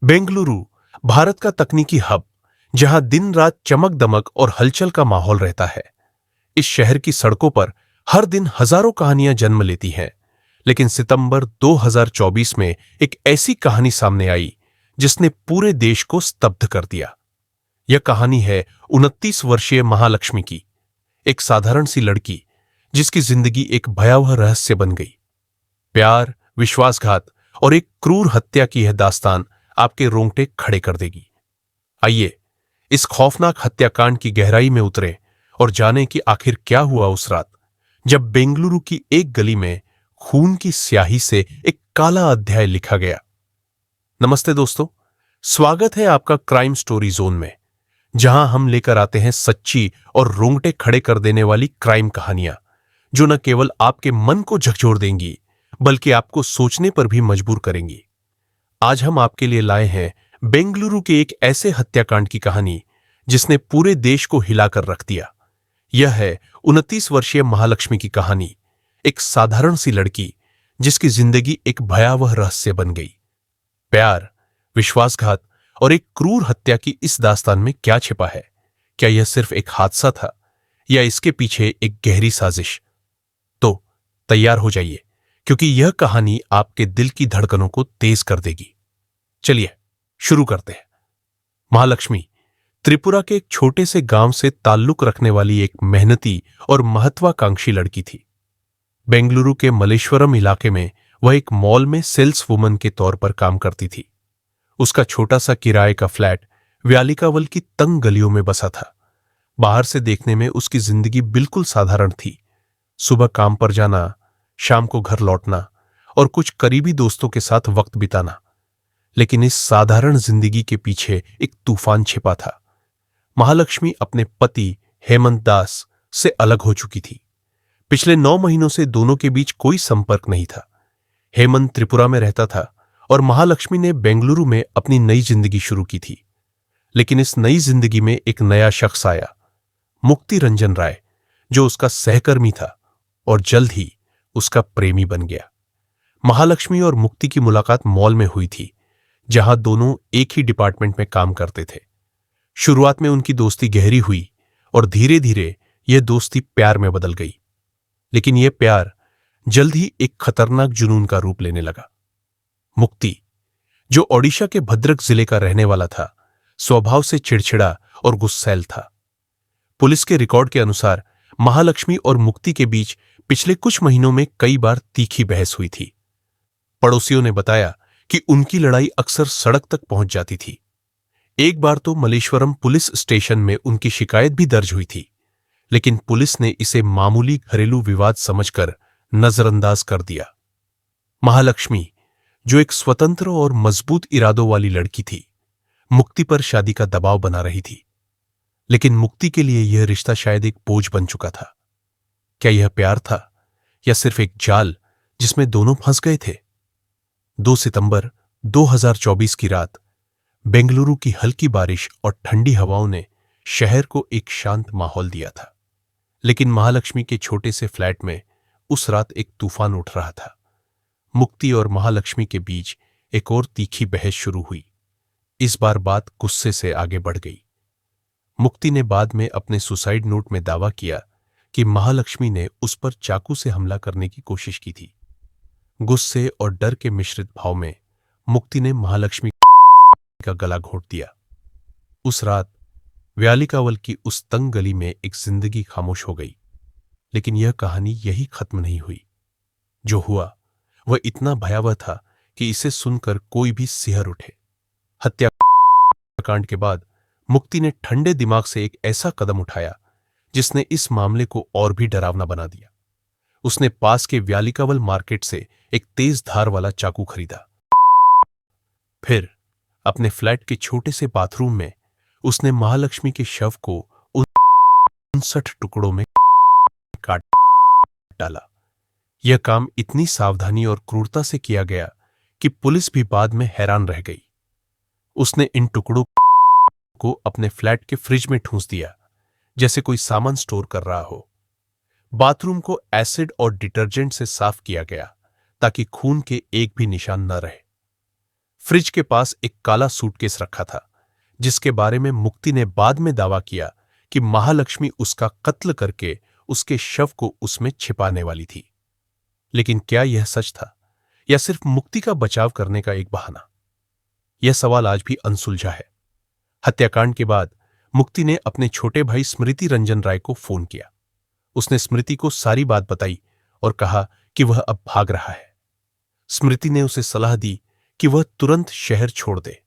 बेंगलुरु भारत का तकनीकी हब, जहां दिन रात चमक दमक और हलचल का माहौल रहता है। इस शहर की सड़कों पर हर दिन हजारों कहानियां जन्म लेती हैं, लेकिन सितंबर 2024 में एक ऐसी कहानी सामने आई जिसने पूरे देश को स्तब्ध कर दिया। यह कहानी है 29 वर्षीय महालक्ष्मी की, एक साधारण सी लड़की जिसकी जिंदगी एक भयावह रहस्य बन गई। प्यार, विश्वासघात और एक क्रूर हत्या की यह दास्तान आपके रोंगटे खड़े कर देगी। आइए इस खौफनाक हत्याकांड की गहराई में उतरें और जानें कि आखिर क्या हुआ उस रात जब बेंगलुरु की एक गली में खून की स्याही से एक काला अध्याय लिखा गया। नमस्ते दोस्तों, स्वागत है आपका क्राइम स्टोरी जोन में, जहां हम लेकर आते हैं सच्ची और रोंगटे खड़े कर देने वाली क्राइम कहानियां जो न केवल आपके मन को झकझोर देंगी बल्कि आपको सोचने पर भी मजबूर करेंगी। आज हम आपके लिए लाए हैं बेंगलुरु के एक ऐसे हत्याकांड की कहानी जिसने पूरे देश को हिलाकर रख दिया। यह है 29 वर्षीय महालक्ष्मी की कहानी, एक साधारण सी लड़की जिसकी जिंदगी एक भयावह रहस्य बन गई। प्यार, विश्वासघात और एक क्रूर हत्या की इस दास्तान में क्या छिपा है? क्या यह सिर्फ एक हादसा था या इसके पीछे एक गहरी साजिश? तो तैयार हो जाइए, क्योंकि यह कहानी आपके दिल की धड़कनों को तेज कर देगी। चलिए शुरू करते हैं। महालक्ष्मी त्रिपुरा के एक छोटे से गांव से ताल्लुक रखने वाली एक मेहनती और महत्वाकांक्षी लड़की थी। बेंगलुरु के मलेश्वरम इलाके में वह एक मॉल में सेल्स वुमन के तौर पर काम करती थी। उसका छोटा सा किराए का फ्लैट व्यालिकावल की तंग गलियों में बसा था। बाहर से देखने में उसकी जिंदगी बिल्कुल साधारण थी। सुबह काम पर जाना, शाम को घर लौटना और कुछ करीबी दोस्तों के साथ वक्त बिताना। लेकिन इस साधारण जिंदगी के पीछे एक तूफान छिपा था। महालक्ष्मी अपने पति हेमंत दास से अलग हो चुकी थी। पिछले 9 महीनों से दोनों के बीच कोई संपर्क नहीं था। हेमंत त्रिपुरा में रहता था और महालक्ष्मी ने बेंगलुरु में अपनी नई जिंदगी शुरू की थी। लेकिन इस नई जिंदगी में एक नया शख्स आया, मुक्ति रंजन राय, जो उसका सहकर्मी था और जल्द ही उसका प्रेमी बन गया। महालक्ष्मी और मुक्ति की मुलाकात मॉल में हुई थी, जहां दोनों एक ही डिपार्टमेंट में काम करते थे। शुरुआत में उनकी दोस्ती गहरी हुई और धीरे धीरे यह दोस्ती प्यार में बदल गई। लेकिन यह प्यार जल्द ही एक खतरनाक जुनून का रूप लेने लगा। मुक्ति, जो ओडिशा के भद्रक जिले का रहने वाला था, स्वभाव से चिड़चिड़ा और गुस्सैल था। पुलिस के रिकॉर्ड के अनुसार महालक्ष्मी और मुक्ति के बीच पिछले कुछ महीनों में कई बार तीखी बहस हुई थी। पड़ोसियों ने बताया कि उनकी लड़ाई अक्सर सड़क तक पहुंच जाती थी। एक बार तो मलेश्वरम पुलिस स्टेशन में उनकी शिकायत भी दर्ज हुई थी, लेकिन पुलिस ने इसे मामूली घरेलू विवाद समझकर नजरअंदाज कर दिया। महालक्ष्मी, जो एक स्वतंत्र और मजबूत इरादों वाली लड़की थी, मुक्ति पर शादी का दबाव बना रही थी। लेकिन मुक्ति के लिए यह रिश्ता शायद एक बोझ बन चुका था। क्या यह प्यार था या सिर्फ एक जाल जिसमें दोनों फंस गए थे? 2 सितंबर 2024 की रात बेंगलुरु की हल्की बारिश और ठंडी हवाओं ने शहर को एक शांत माहौल दिया था। लेकिन महालक्ष्मी के छोटे से फ्लैट में उस रात एक तूफान उठ रहा था। मुक्ति और महालक्ष्मी के बीच एक और तीखी बहस शुरू हुई। इस बार बात गुस्से से आगे बढ़ गई। मुक्ति ने बाद में अपने सुसाइड नोट में दावा किया कि महालक्ष्मी ने उस पर चाकू से हमला करने की कोशिश की थी। गुस्से और डर के मिश्रित भाव में मुक्ति ने महालक्ष्मी का गला घोंट दिया। उस रात व्यालिकावल की उस तंग गली में एक जिंदगी खामोश हो गई। लेकिन यह कहानी यही खत्म नहीं हुई। जो हुआ वह इतना भयावह था कि इसे सुनकर कोई भी सिहर उठे। हत्याकांड के बाद मुक्ति ने ठंडे दिमाग से एक ऐसा कदम उठाया जिसने इस मामले को और भी डरावना बना दिया। उसने पास के व्यालिकावल मार्केट से एक तेज धार वाला चाकू खरीदा। फिर अपने फ्लैट के छोटे से बाथरूम में उसने महालक्ष्मी के शव को 59 टुकड़ों में काट डाला। यह काम इतनी सावधानी और क्रूरता से किया गया कि पुलिस भी बाद में हैरान रह गई। उसने इन टुकड़ों को अपने फ्लैट के फ्रिज में ठूंस दिया, जैसे कोई सामान स्टोर कर रहा हो। बाथरूम को एसिड और डिटर्जेंट से साफ किया गया ताकि खून के एक भी निशान न रहे। फ्रिज के पास एक काला सूटकेस रखा था, जिसके बारे में मुक्ति ने बाद में दावा किया कि महालक्ष्मी उसका कत्ल करके उसके शव को उसमें छिपाने वाली थी। लेकिन क्या यह सच था या सिर्फ मुक्ति का बचाव करने का एक बहाना? यह सवाल आज भी अनसुलझा है। हत्याकांड के बाद मुक्ति ने अपने छोटे भाई स्मृति रंजन राय को फोन किया। उसने स्मृति को सारी बात बताई और कहा कि वह अब भाग रहा है। स्मृति ने उसे सलाह दी कि वह तुरंत शहर छोड़ दे।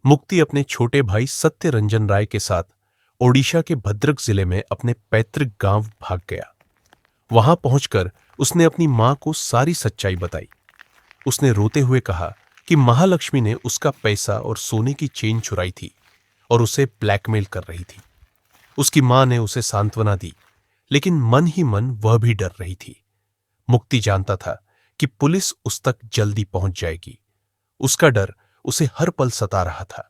मुक्ति अपने छोटे भाई सत्य रंजन राय के साथ ओडिशा के भद्रक जिले में अपने पैतृक गांव भाग गया। वहां पहुंचकर उसने अपनी मां को सारी सच्चाई बताई। उसने रोते हुए कहा कि महालक्ष्मी ने उसका पैसा और सोने की चेन चुराई थी और उसे ब्लैकमेल कर रही थी। उसकी मां ने उसे सांत्वना दी, लेकिन मन ही मन वह भी डर रही थी। मुक्ति जानता था कि पुलिस उस तक जल्दी पहुंच जाएगी। उसका डर उसे हर पल सता रहा था,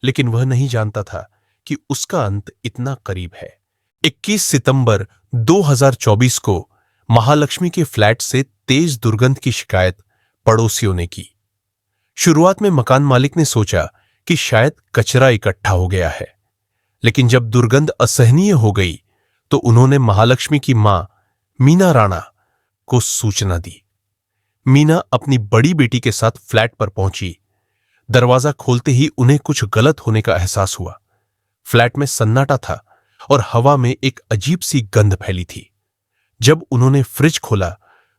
लेकिन वह नहीं जानता था कि उसका अंत इतना करीब है। 21 सितंबर 2024 को महालक्ष्मी के फ्लैट से तेज दुर्गंध की शिकायत पड़ोसियों ने की। शुरुआत में मकान मालिक ने सोचा कि शायद कचरा इकट्ठा हो गया है, लेकिन जब दुर्गंध असहनीय हो गई तो उन्होंने महालक्ष्मी की मां मीना राणा को सूचना दी। मीना अपनी बड़ी बेटी के साथ फ्लैट पर पहुंची। दरवाजा खोलते ही उन्हें कुछ गलत होने का एहसास हुआ। फ्लैट में सन्नाटा था और हवा में एक अजीब सी गंध फैली थी। जब उन्होंने फ्रिज खोला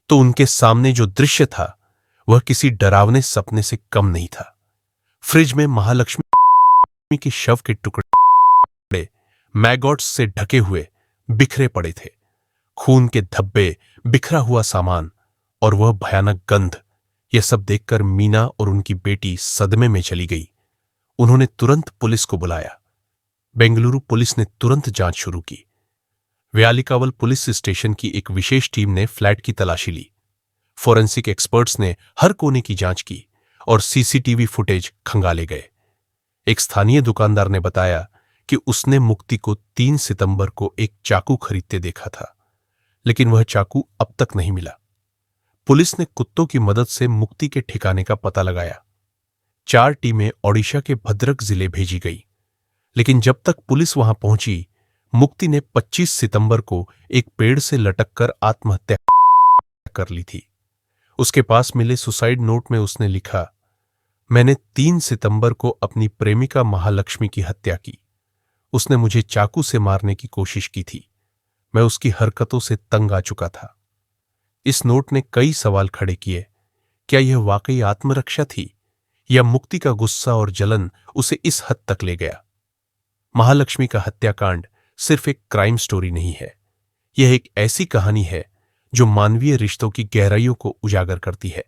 तो उनके सामने जो दृश्य था वह किसी डरावने सपने से कम नहीं था। फ्रिज में महालक्ष्मी के शव के टुकड़े मैगॉट्स से ढके हुए बिखरे पड़े थे। खून के धब्बे, बिखरा हुआ सामान और वह भयानक गंध, यह सब देखकर मीना और उनकी बेटी सदमे में चली गई। उन्होंने तुरंत पुलिस को बुलाया। बेंगलुरु पुलिस ने तुरंत जांच शुरू की। व्यालिकावल पुलिस स्टेशन की एक विशेष टीम ने फ्लैट की तलाशी ली। फोरेंसिक एक्सपर्ट्स ने हर कोने की जांच की और सीसीटीवी फुटेज खंगाले गए। एक स्थानीय दुकानदार ने बताया कि उसने मुक्ति को 3 सितंबर को एक चाकू खरीदते देखा था, लेकिन वह चाकू अब तक नहीं मिला। पुलिस ने कुत्तों की मदद से मुक्ति के ठिकाने का पता लगाया। 4 टीमें ओडिशा के भद्रक जिले भेजी गई, लेकिन जब तक पुलिस वहां पहुंची, मुक्ति ने 25 सितंबर को एक पेड़ से लटककर आत्महत्या कर ली थी। उसके पास मिले सुसाइड नोट में उसने लिखा, मैंने 3 सितंबर को अपनी प्रेमिका महालक्ष्मी की हत्या की। उसने मुझे चाकू से मारने की कोशिश की थी। मैं उसकी हरकतों से तंग आ चुका था। इस नोट ने कई सवाल खड़े किए। क्या यह वाकई आत्मरक्षा थी या मुक्ति का गुस्सा और जलन उसे इस हद तक ले गया? महालक्ष्मी का हत्याकांड सिर्फ एक क्राइम स्टोरी नहीं है। यह एक ऐसी कहानी है जो मानवीय रिश्तों की गहराइयों को उजागर करती है।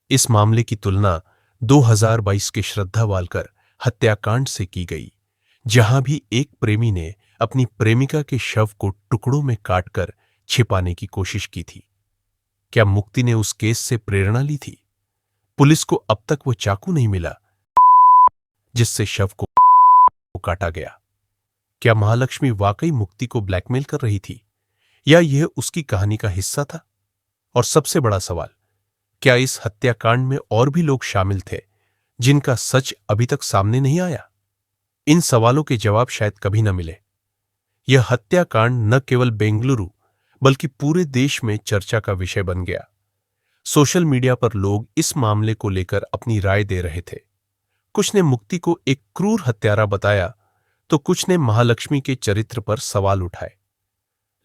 इस मामले की तुलना 2022 के श्रद्धा वालकर हत्याकांड से की गई, जहां भी एक प्रेमी ने अपनी प्रेमिका के शव को टुकड़ों में काटकर छिपाने की कोशिश की थी। क्या मुक्ति ने उस केस से प्रेरणा ली थी? पुलिस को अब तक वो चाकू नहीं मिला जिससे शव को काटा गया। क्या महालक्ष्मी वाकई मुक्ति को ब्लैकमेल कर रही थी या यह उसकी कहानी का हिस्सा था? और सबसे बड़ा सवाल, क्या इस हत्याकांड में और भी लोग शामिल थे जिनका सच अभी तक सामने नहीं आया? इन सवालों के जवाब शायद कभी न मिले। यह हत्याकांड न केवल बेंगलुरु बल्कि पूरे देश में चर्चा का विषय बन गया। सोशल मीडिया पर लोग इस मामले को लेकर अपनी राय दे रहे थे। कुछ ने मुक्ति को एक क्रूर हत्यारा बताया तो कुछ ने महालक्ष्मी के चरित्र पर सवाल उठाए।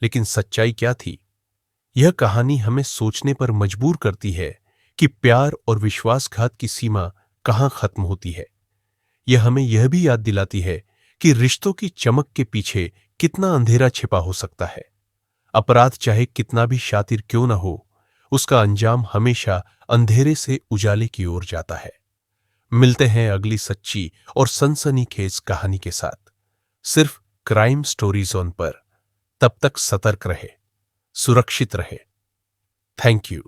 लेकिन सच्चाई क्या थी? यह कहानी हमें सोचने पर मजबूर करती है कि प्यार और विश्वासघात की सीमा कहां खत्म होती है। यह हमें यह भी याद दिलाती है कि रिश्तों की चमक के पीछे कितना अंधेरा छिपा हो सकता है। अपराध चाहे कितना भी शातिर क्यों न हो, उसका अंजाम हमेशा अंधेरे से उजाले की ओर जाता है। मिलते हैं अगली सच्ची और सनसनीखेज कहानी के साथ, सिर्फ क्राइम स्टोरी जोन पर। तब तक सतर्क रहे, सुरक्षित रहे। Thank you.